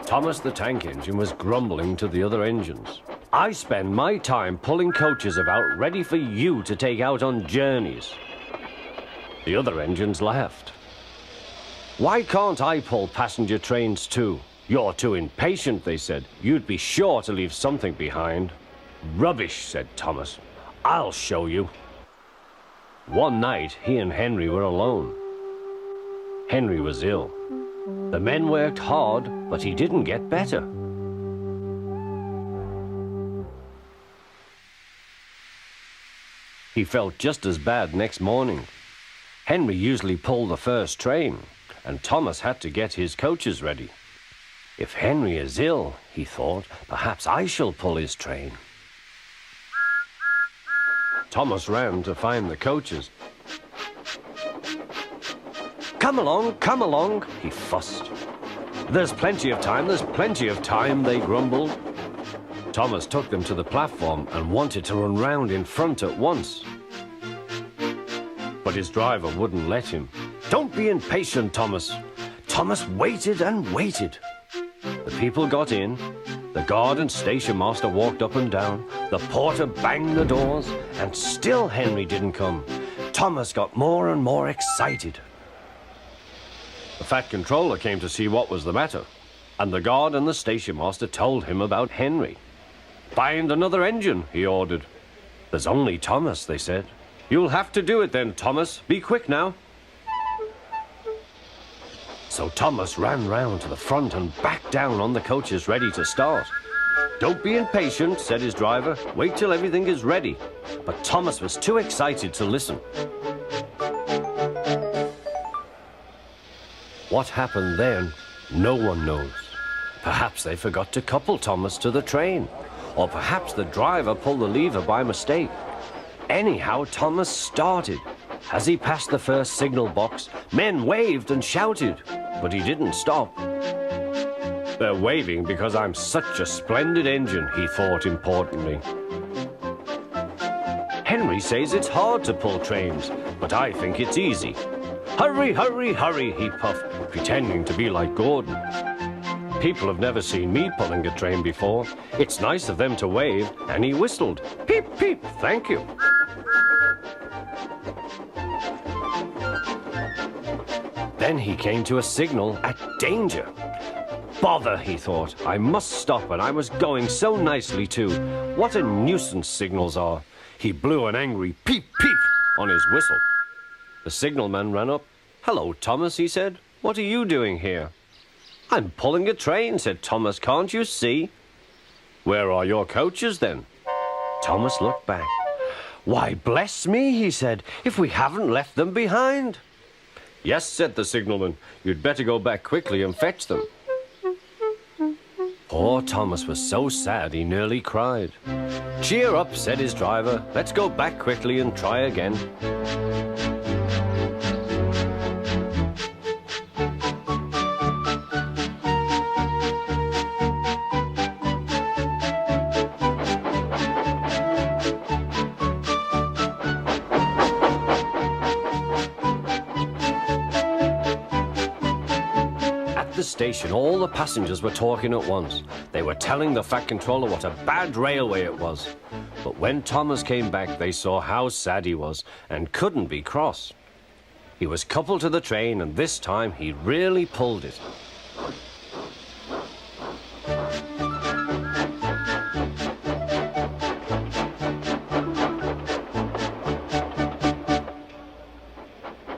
Thomas the tank engine was grumbling to the other engines. I spend my time pulling coaches about ready for you to take out on journeys. The other engines laughed. Why can't I pull passenger trains too? You're too impatient, they said. You'd be sure to leave something behind. Rubbish, said Thomas. I'll show you. One night, he and Henry were alone. Henry was ill. The men worked hard, but he didn't get better. He felt just as bad next morning. Henry usually pulled the first train, and Thomas had to get his coaches ready. If Henry is ill, he thought, perhaps I shall pull his train. Thomas ran to find the coaches. Come along, he fussed. There's plenty of time, they grumbled. Thomas took them to the platform and wanted to run round in front at once. But his driver wouldn't let him. Don't be impatient, Thomas. Thomas waited and waited. The people got in. The guard and station master walked up and down. The porter banged the doors, and still Henry didn't come. Thomas got more and more excited. The fat controller came to see what was the matter, and the guard and the station master told him about Henry. Find another engine, he ordered. There's only Thomas, they said. You'll have to do it then, Thomas. Be quick now. So Thomas ran round to the front and back down on the coaches ready to start. Don't be impatient, said his driver. Wait till everything is ready. But Thomas was too excited to listen. What happened then, no one knows. Perhaps they forgot to couple Thomas to the train. Or perhaps the driver pulled the lever by mistake. Anyhow, Thomas started. As he passed the first signal box, men waved and shouted, but he didn't stop. They're waving because I'm such a splendid engine, he thought importantly. Henry says it's hard to pull trains, but I think it's easy. Hurry, hurry, hurry, he puffed, pretending to be like Gordon. People have never seen me pulling a train before. It's nice of them to wave, and he whistled. Peep, peep, thank you. Then he came to a signal at danger. Bother, he thought. I must stop, and I was going so nicely too. What a nuisance signals are. He blew an angry peep, peep on his whistle. The signalman ran up. Hello, Thomas, he said. What are you doing here? I'm pulling a train, said Thomas. Can't you see? Where are your coaches, then? Thomas looked back. Why, bless me, he said, if we haven't left them behind. Yes, said the signalman. You'd better go back quickly and fetch them. Poor Thomas was so sad he nearly cried. Cheer up, said his driver. Let's go back quickly and try again. At the station, all the passengers were talking at once. They were telling the fat controller what a bad railway it was. But when Thomas came back, they saw how sad he was and couldn't be cross. He was coupled to the train, and this time he really pulled it.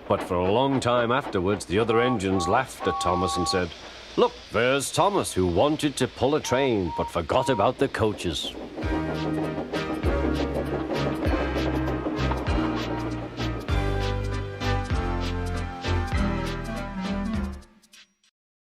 But for a long time afterwards, the other engines laughed at Thomas and said, Look, there's Thomas, who wanted to pull a train but forgot about the coaches.